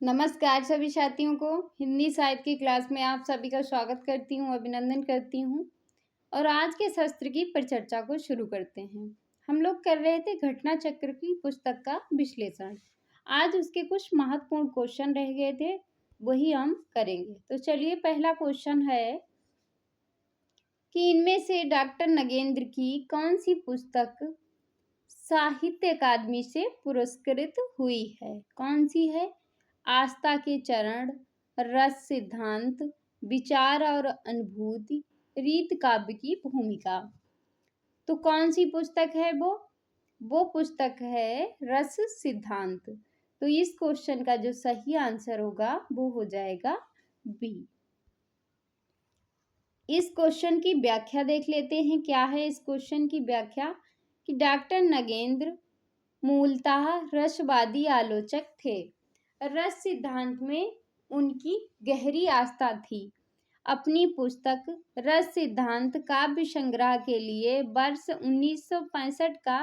नमस्कार सभी साथियों को। हिंदी साहित्य की क्लास में आप सभी का स्वागत करती हूँ, अभिनंदन करती हूँ। और आज के शस्त्र की परिचर्चा को शुरू करते हैं। हम लोग कर रहे थे घटना चक्र की पुस्तक का विश्लेषण। आज उसके कुछ महत्वपूर्ण क्वेश्चन रह गए थे, वही हम करेंगे। तो चलिए, पहला क्वेश्चन है कि इनमें से डॉक्टर नगेंद्र की कौन सी पुस्तक साहित्य अकादमी से पुरस्कृत हुई है? कौन सी है? आस्था के चरण, रस सिद्धांत, विचार और अनुभूति, रीत काव्य की भूमिका। तो कौन सी पुस्तक है वो पुस्तक है रस सिद्धांत। तो इस क्वेश्चन का जो सही आंसर होगा वो हो जाएगा बी। इस क्वेश्चन की व्याख्या देख लेते हैं। क्या है इस क्वेश्चन की व्याख्या? कि डॉक्टर नगेंद्र मूलतः रसवादी आलोचक थे। रस सिद्धांत में उनकी गहरी आस्था थी। अपनी पुस्तक रस सिद्धांत काव्य संग्रह के लिए वर्ष 1965 का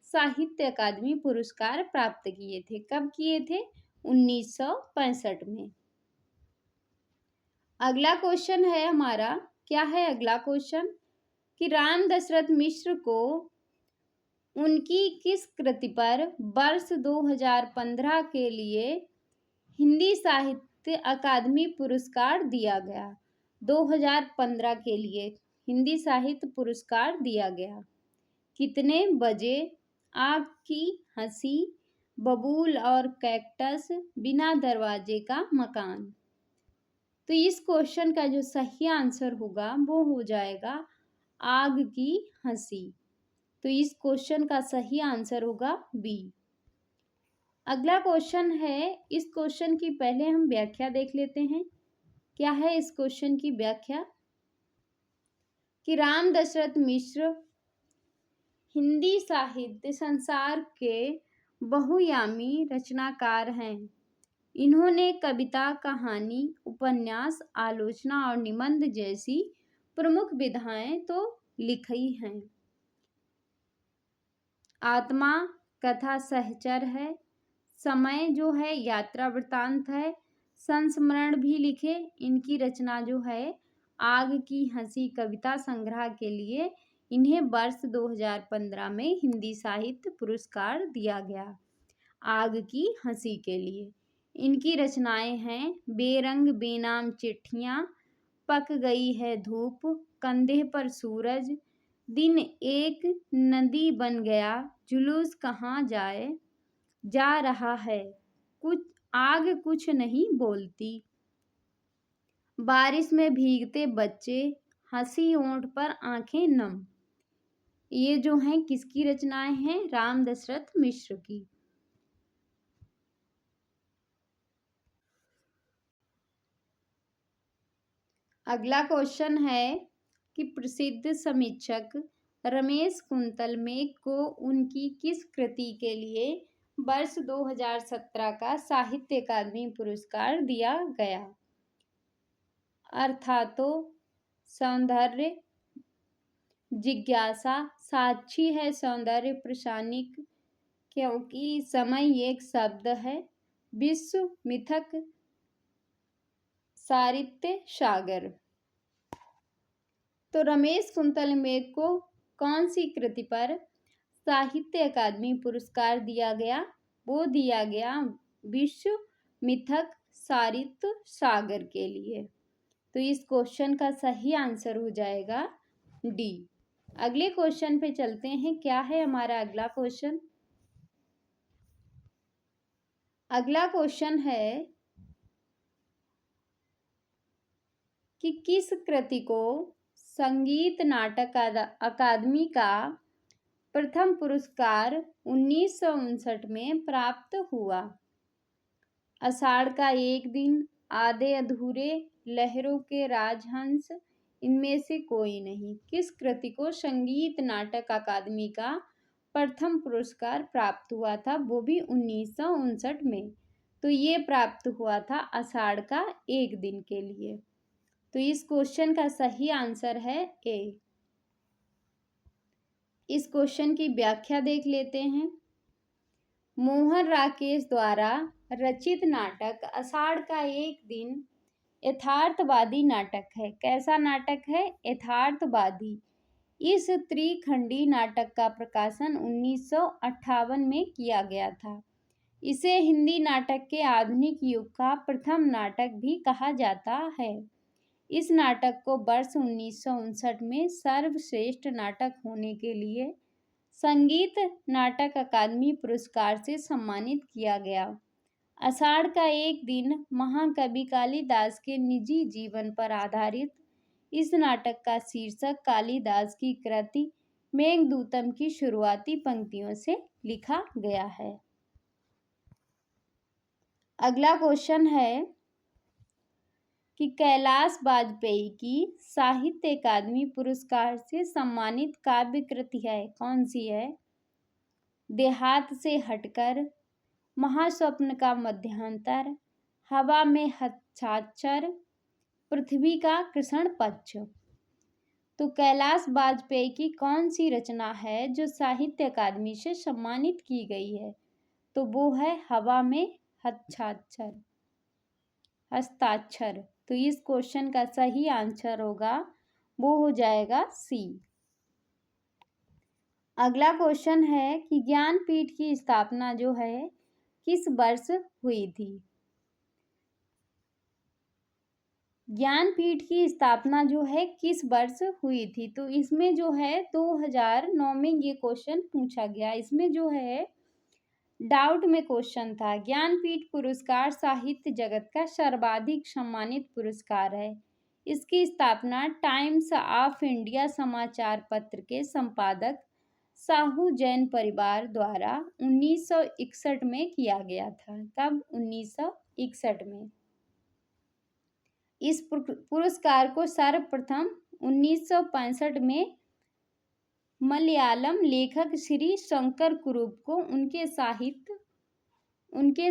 साहित्य अकादमी पुरस्कार प्राप्त किए थे। कब किए थे? 1965 में। अगला क्वेश्चन है हमारा, क्या है अगला क्वेश्चन? कि राम दशरथ मिश्र को उनकी किस कृति पर वर्ष 2015 के लिए हिंदी साहित्य अकादमी पुरस्कार दिया गया? 2015 के लिए हिंदी साहित्य पुरस्कार दिया गया। कितने बजे, आग की हंसी, बबूल और कैक्टस, बिना दरवाजे का मकान। तो इस क्वेश्चन का जो सही आंसर होगा वो हो जाएगा आग की हंसी। तो इस क्वेश्चन का सही आंसर होगा बी। अगला क्वेश्चन है, इस क्वेश्चन की पहले हम व्याख्या देख लेते हैं। क्या है इस क्वेश्चन की व्याख्या? कि राम दशरथ मिश्र हिंदी साहित्य संसार के बहुआयामी रचनाकार हैं। इन्होंने कविता, कहानी, उपन्यास, आलोचना और निबंध जैसी प्रमुख विधाएं तो लिखी हैं। आत्मा कथा सहचर है, समय जो है यात्रा वृतांत है, संस्मरण भी लिखे। इनकी रचना जो है आग की हंसी कविता संग्रह के लिए इन्हें वर्ष 2015 में हिंदी साहित्य पुरस्कार दिया गया। आग की हंसी के लिए इनकी रचनाएं हैं बेरंग बेनाम चिट्ठियां, पक गई है धूप, कंधे पर सूरज, दिन एक नदी बन गया, जुलूस कहाँ जाए जा रहा है, कुछ आग कुछ नहीं बोलती, बारिश में भीगते बच्चे, हंसी होंठ पर आंखें नम। ये जो हैं किसकी रचनाएं हैं? राम दशरथ मिश्र की। अगला क्वेश्चन है कि प्रसिद्ध समीक्षक रमेश कुंतलमेघ को उनकी किस कृति के लिए वर्ष 2017 का साहित्य अकादमी पुरस्कार दिया गया? अर्थातो सौंदर्य जिज्ञासा, साक्षी है सौंदर्य प्रशानिक, क्योंकि समय एक शब्द है, विश्व मिथक, साहित्य सागर। तो रमेश कुंतलमेघ को कौन सी कृति पर साहित्य अकादमी पुरस्कार दिया गया? वो दिया गया विश्व मिथक साहित्य सागर के लिए। तो इस क्वेश्चन का सही आंसर हो जाएगा डी। अगले क्वेश्चन पे चलते हैं। क्या है हमारा अगला क्वेश्चन? अगला क्वेश्चन है कि किस कृति को संगीत नाटक अकादमी का प्रथम पुरस्कार 1959 में प्राप्त हुआ? आषाढ़ का एक दिन, आधे अधूरे, लहरों के राजहंस, इनमें से कोई नहीं। किस कृति को संगीत नाटक अकादमी का प्रथम पुरस्कार प्राप्त हुआ था? वो भी 1959 में। तो ये प्राप्त हुआ था आषाढ़ का एक दिन के लिए। तो इस क्वेश्चन का सही आंसर है ए। इस क्वेश्चन की व्याख्या देख लेते हैं। मोहन राकेश द्वारा रचित नाटक आषाढ़ का एक दिन यथार्थवादी नाटक है। कैसा नाटक है? यथार्थवादी। इस त्रिखंडी नाटक का प्रकाशन 1958 में किया गया था। इसे हिंदी नाटक के आधुनिक युग का प्रथम नाटक भी कहा जाता है। इस नाटक को वर्ष 1959 में सर्वश्रेष्ठ नाटक होने के लिए संगीत नाटक अकादमी पुरस्कार से सम्मानित किया गया। आषाढ़ का एक दिन महाकवि कालिदास के निजी जीवन पर आधारित इस नाटक का शीर्षक कालिदास की कृति मेघदूतम की शुरुआती पंक्तियों से लिखा गया है। अगला क्वेश्चन है कि कैलाश वाजपेयी की साहित्य अकादमी पुरस्कार से सम्मानित काव्य कृति है, कौन सी है? देहात से हटकर, महास्वप्न का मध्यांतर, हवा में हस्ताक्षर, पृथ्वी का कृष्ण पक्ष। तो कैलाश वाजपेयी की कौन सी रचना है जो साहित्य अकादमी से सम्मानित की गई है? तो वो है हवा में हस्ताक्षर। तो इस क्वेश्चन का सही आंसर होगा, वो हो जाएगा सी। अगला क्वेश्चन है कि ज्ञानपीठ की स्थापना जो है किस वर्ष हुई थी? ज्ञानपीठ की स्थापना जो है किस वर्ष हुई थी? तो इसमें जो है 2009 में ये क्वेश्चन पूछा गया। इसमें जो है डाउट में क्वेश्चन था। ज्ञानपीठ पुरस्कार साहित्य जगत का सर्वाधिक सम्मानित पुरस्कार है। इसकी स्थापना टाइम्स ऑफ इंडिया समाचार पत्र के संपादक साहू जैन परिवार द्वारा 1961 में किया गया था। कब? 1961 में। इस पुरस्कार को सर्वप्रथम 1965 में मलयालम लेखक श्री शंकर कुरुप को उनके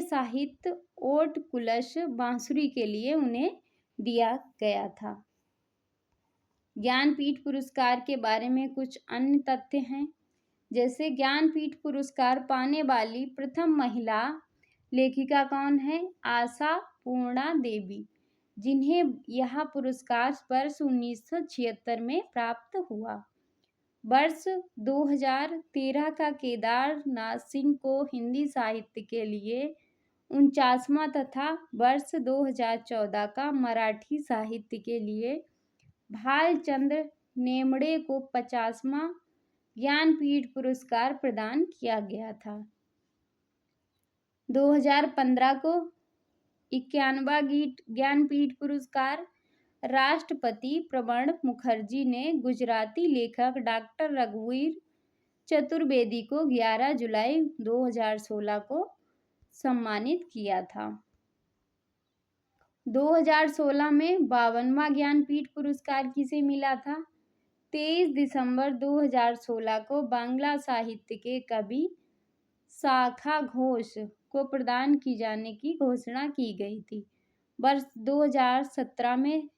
साहित्य ओट कुलश बांसुरी के लिए उन्हें दिया गया था। ज्ञानपीठ पुरस्कार के बारे में कुछ अन्य तथ्य हैं, जैसे ज्ञानपीठ पुरस्कार पाने वाली प्रथम महिला लेखिका कौन है? आशा पूर्णा देवी, जिन्हें यह पुरस्कार वर्ष 1976 में प्राप्त हुआ। वर्ष 2013 का केदारनाथ सिंह को हिंदी साहित्य के लिए 49वां तथा वर्ष 2014 का मराठी साहित्य के लिए भालचंद्र नेमड़े को 50वां ज्ञानपीठ पुरस्कार प्रदान किया गया था। 2015 को 51वां ज्ञानपीठ पुरस्कार राष्ट्रपति प्रणब मुखर्जी ने गुजराती लेखक डॉक्टर रघुवीर चतुर्वेदी को 11 जुलाई 2016 को सम्मानित किया था। 2016 में 52वां ज्ञानपीठ पुरस्कार किसे मिला था? 23 दिसंबर 2016 को बांग्ला साहित्य के कवि शाखा घोष को प्रदान की जाने की घोषणा की गई थी। वर्ष 2017 में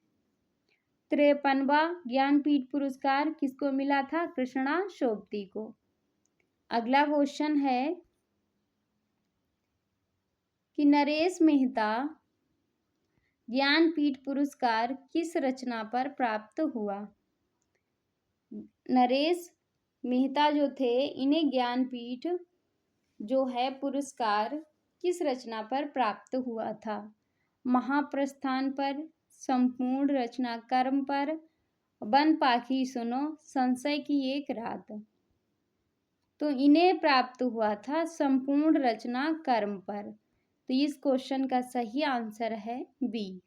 53वां ज्ञानपीठ पुरस्कार किसको मिला था? कृष्णा शोभती को। अगला क्वेश्चन है कि नरेश मेहता ज्ञानपीठ पुरस्कार किस रचना पर प्राप्त हुआ? नरेश मेहता जो थे, इन्हें ज्ञानपीठ जो है पुरस्कार किस रचना पर प्राप्त हुआ था? महाप्रस्थान पर, संपूर्ण रचना कर्म पर, वन पाखी सुनो, संशय की एक रात। तो इन्हें प्राप्त हुआ था संपूर्ण रचना कर्म पर। तो इस क्वेश्चन का सही आंसर है बी।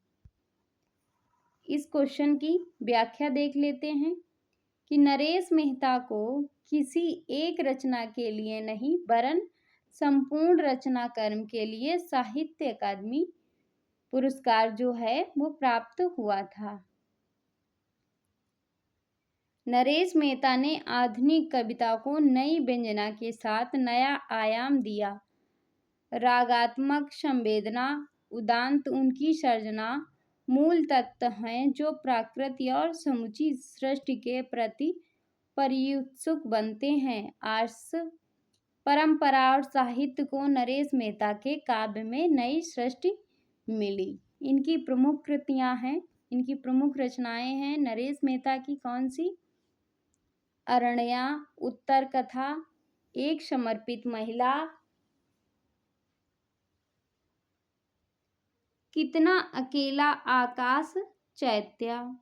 इस क्वेश्चन की व्याख्या देख लेते हैं कि नरेश मेहता को किसी एक रचना के लिए नहीं वरन संपूर्ण रचना कर्म के लिए साहित्य अकादमी पुरस्कार जो है वो प्राप्त हुआ था। नरेश मेहता ने आधुनिक कविता को नई व्यंजना के साथ नया आयाम दिया। रागात्मक संवेदना, उदांत उनकी सर्जना मूल तत्व हैं जो प्रकृति और समूची सृष्टि के प्रति पर्युत्सुक बनते हैं। परंपरा और साहित्य को नरेश मेहता के काव्य में नई सृष्टि मिली। इनकी प्रमुख कृतियां हैं, इनकी प्रमुख रचनाएं हैं नरेश मेहता की कौन सी? अरण्या, उत्तर कथा, एक समर्पित महिला, कितना अकेला आकाश, चैत्या,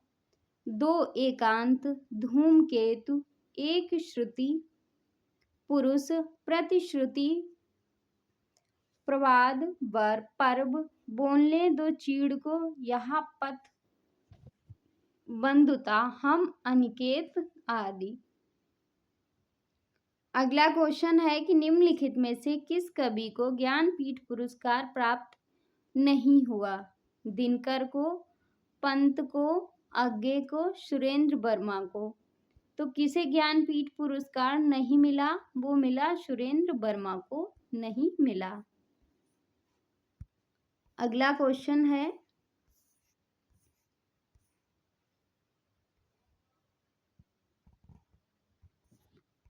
दो एकांत, धूमकेतु, एक श्रुति, पुरुष, प्रतिश्रुति, प्रवाद, वर, पर्व, बोलने दो चीड़ को, यहाँ पथ, बंधुता, हम, अनिकेत आदि। अगला क्वेश्चन है कि निम्नलिखित में से किस कवि को ज्ञानपीठ पुरस्कार प्राप्त नहीं हुआ? दिनकर को, पंत को, आज्ञे को, सुरेंद्र वर्मा को। तो किसे ज्ञानपीठ पुरस्कार नहीं मिला? वो मिला सुरेंद्र वर्मा को नहीं मिला। अगला क्वेश्चन है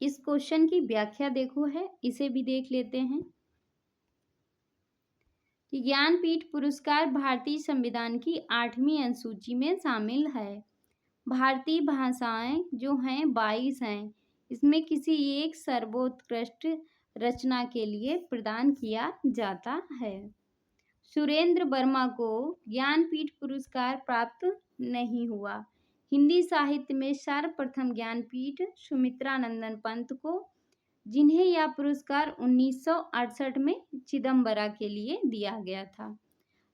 इस क्वेश्चन की व्याख्या देखो है, इसे भी देख लेते हैं कि ज्ञानपीठ पुरस्कार भारतीय संविधान की 8वीं अनुसूची में शामिल है। भारतीय भाषाएं जो हैं 22 हैं, इसमें किसी एक सर्वोत्कृष्ट रचना के लिए प्रदान किया जाता है। सुरेंद्र वर्मा को ज्ञानपीठ पुरस्कार प्राप्त नहीं हुआ। हिंदी साहित्य में सर्वप्रथम ज्ञानपीठ सुमित्रानंदन पंत को, जिन्हें यह पुरस्कार 1968 में चिदम्बरा के लिए दिया गया था।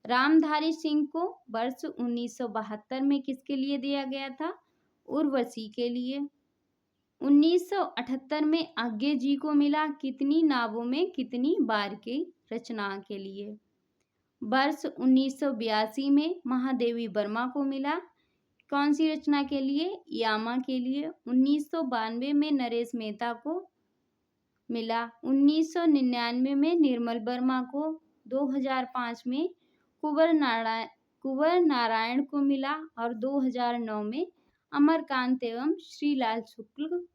रामधारी सिंह को वर्ष 1972 में किसके लिए दिया गया था? उर्वशी के लिए। 1978 में आज्ञे जी को मिला कितनी नावों में कितनी बार की रचना के लिए। वर्ष 1982 में महादेवी वर्मा को मिला कौन सी रचना के लिए? यामा के लिए। 1992 में नरेश मेहता को मिला। 1999 में निर्मल वर्मा को। 2005 में कुंवर नारायण को मिला और 2009 में अमरकांत एवं श्रीलाल शुक्ल।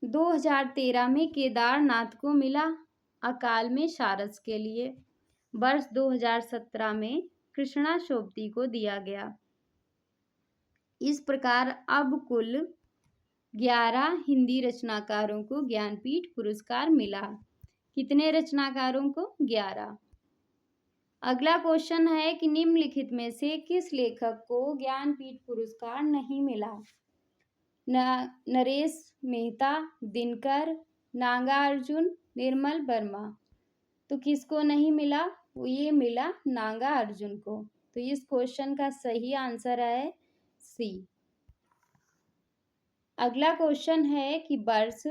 2013 में केदारनाथ को मिला अकाल में सारस के लिए। वर्ष 2017 में कृष्णा शोभती को दिया गया। इस प्रकार अब कुल 11 हिंदी रचनाकारों को ज्ञानपीठ पुरस्कार मिला। कितने रचनाकारों को? 11। अगला क्वेश्चन है कि निम्नलिखित में से किस लेखक को ज्ञानपीठ पुरस्कार नहीं मिला? नरेश मेहता, दिनकर, नागार्जुन, निर्मल वर्मा। तो किसको नहीं मिला? ये मिला नागार्जुन को। तो इस क्वेश्चन का सही आंसर है सी। अगला क्वेश्चन है कि वर्ष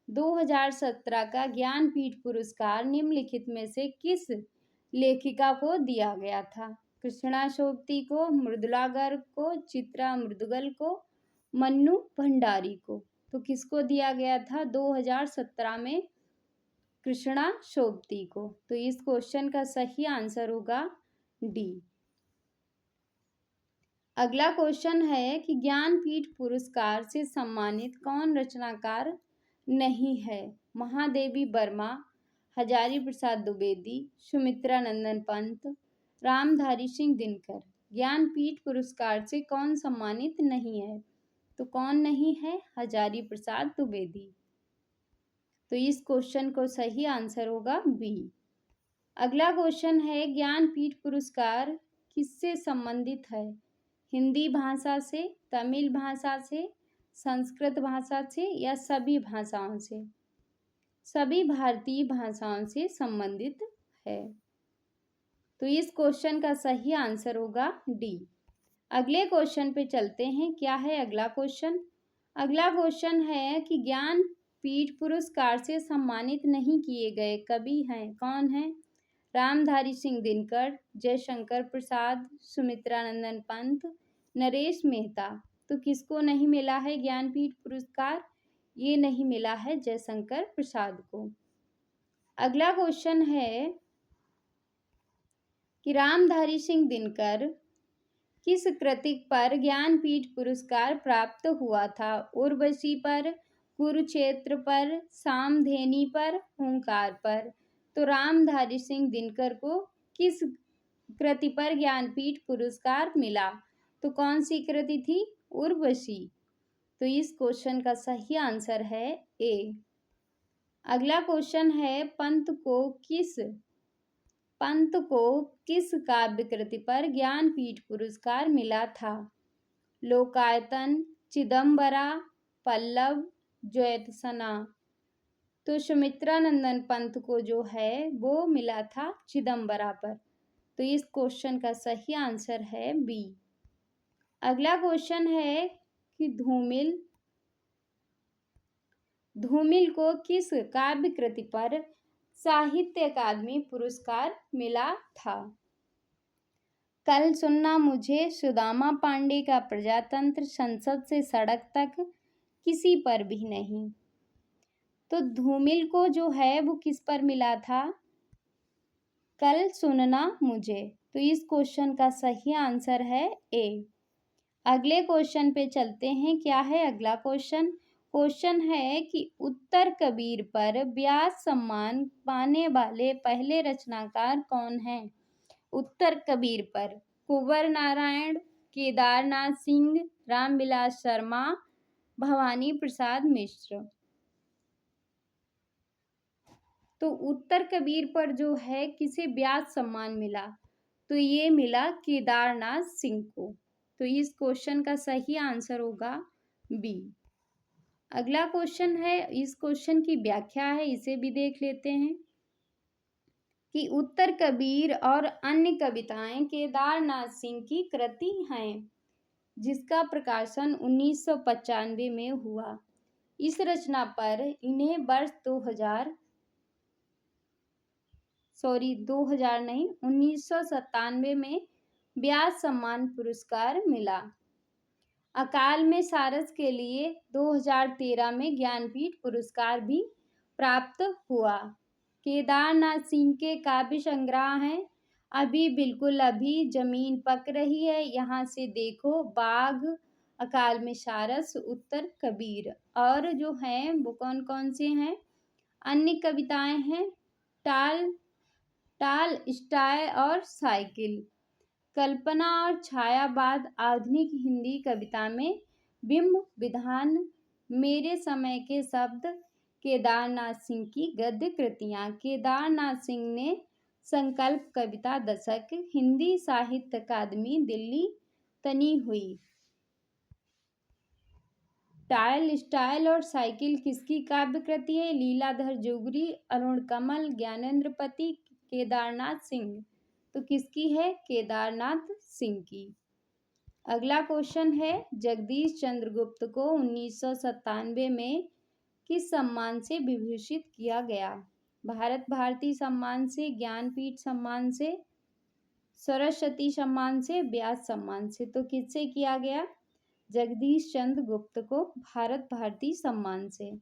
2017 का ज्ञानपीठ पुरस्कार निम्नलिखित में से किस लेखिका को दिया गया था? कृष्णा शोभती को, मृदुला गर्ग को, चित्रा मुदगल को, मन्नू भंडारी को। तो किसको दिया गया था 2017 में? कृष्णा शोभती को। तो इस क्वेश्चन का सही आंसर होगा डी। अगला क्वेश्चन है कि ज्ञानपीठ पुरस्कार से सम्मानित कौन रचनाकार नहीं है? महादेवी वर्मा, हजारी प्रसाद द्विवेदी, सुमित्रानंदन पंत, रामधारी सिंह दिनकर। ज्ञानपीठ पुरस्कार से कौन सम्मानित नहीं है? तो कौन नहीं है? हजारी प्रसाद द्विवेदी। तो इस क्वेश्चन को सही आंसर होगा बी। अगला क्वेश्चन है ज्ञानपीठ पुरस्कार किससे संबंधित है? हिंदी भाषा से, तमिल भाषा से, संस्कृत भाषा से या सभी भाषाओं से? सभी भारतीय भाषाओं से संबंधित है। तो इस क्वेश्चन का सही आंसर होगा डी। अगले क्वेश्चन पे चलते हैं। क्या है अगला क्वेश्चन? अगला क्वेश्चन है कि ज्ञानपीठ पुरस्कार से सम्मानित नहीं किए गए कवि हैं, कौन है? रामधारी सिंह दिनकर, जयशंकर प्रसाद, सुमित्रानंदन पंत, नरेश मेहता। तो किसको नहीं मिला है ज्ञानपीठ पुरस्कार? ये नहीं मिला है जयशंकर प्रसाद को। अगला क्वेश्चन है कि रामधारी सिंह दिनकर किस कृति पर ज्ञानपीठ पुरस्कार प्राप्त हुआ था? उर्वशी पर, कुरुक्षेत्र पर, सामधेनी पर, हुंकार पर। तो रामधारी सिंह दिनकर को किस कृति पर ज्ञानपीठ पुरस्कार मिला? तो कौन सी कृति थी? उर्वशी। तो इस क्वेश्चन का सही आंसर है ए। अगला क्वेश्चन है पंत को किस काव्य कृति पर ज्ञानपीठ पुरस्कार मिला था? लोकायतन, चिदंबरा, पल्लव, ज्योत्सना। तो सुमित्रानंदन पंत को जो है वो मिला था चिदंबरा पर। तो इस क्वेश्चन का सही आंसर है बी। अगला क्वेश्चन है कि धूमिल को किस काव्य कृति पर साहित्य अकादमी पुरस्कार मिला था? कल सुनना मुझे, सुदामा पांडे का प्रजातंत्र, संसद से सड़क तक, किसी पर भी नहीं। तो धूमिल को जो है वो किस पर मिला था? कल सुनना मुझे। तो इस क्वेश्चन का सही आंसर है ए। अगले क्वेश्चन पे चलते हैं। क्या है अगला क्वेश्चन? क्वेश्चन है कि उत्तर कबीर पर व्यास सम्मान पाने वाले पहले रचनाकार कौन हैं? उत्तर कबीर पर कुंवर नारायण, केदारनाथ सिंह, रामविलास शर्मा, भवानी प्रसाद मिश्र। तो उत्तर कबीर पर जो है किसे व्यास सम्मान मिला? तो ये मिला केदारनाथ सिंह को। तो इस क्वेश्चन का सही आंसर होगा बी। अगला क्वेश्चन है, इस क्वेश्चन की व्याख्या है, इसे भी देख लेते हैं कि उत्तर कबीर और अन्य कविताएं केदारनाथ सिंह की कृति हैं, जिसका प्रकाशन 1995 में हुआ। इस रचना पर इन्हें वर्ष 1997 में व्यास सम्मान पुरस्कार मिला। अकाल में सारस के लिए 2013 में ज्ञानपीठ पुरस्कार भी प्राप्त हुआ। केदारनाथ सिंह के काव्य संग्रह हैं अभी बिल्कुल अभी, जमीन पक रही है, यहाँ से देखो, बाघ, अकाल में सारस, उत्तर कबीर। और जो हैं वो कौन कौन से हैं? अन्य कविताएं हैं टाल स्टाय और साइकिल। कल्पना और छायावाद आधुनिक हिंदी कविता में बिंब विधान, मेरे समय के शब्द, केदारनाथ सिंह की गद्य कृतियां। केदारनाथ सिंह ने संकल्प कविता दशक, हिंदी साहित्य अकादमी दिल्ली तनी हुई। टाइल स्टाइल और साइकिल किसकी काव्य कृति है? लीलाधर जोगरी, अरुण कमल, ज्ञानेंद्रपति, केदारनाथ सिंह। तो किसकी है? केदारनाथ सिंह की। अगला क्वेश्चन है, जगदीश चंद्र गुप्त को 1997 में किस सम्मान से विभूषित किया गया? भारत भारती सम्मान से, ज्ञानपीठ सम्मान से, सरस्वती सम्मान से, व्यास सम्मान से। तो किससे किया गया? जगदीश चंद्र गुप्त को भारत भारती सम्मान से।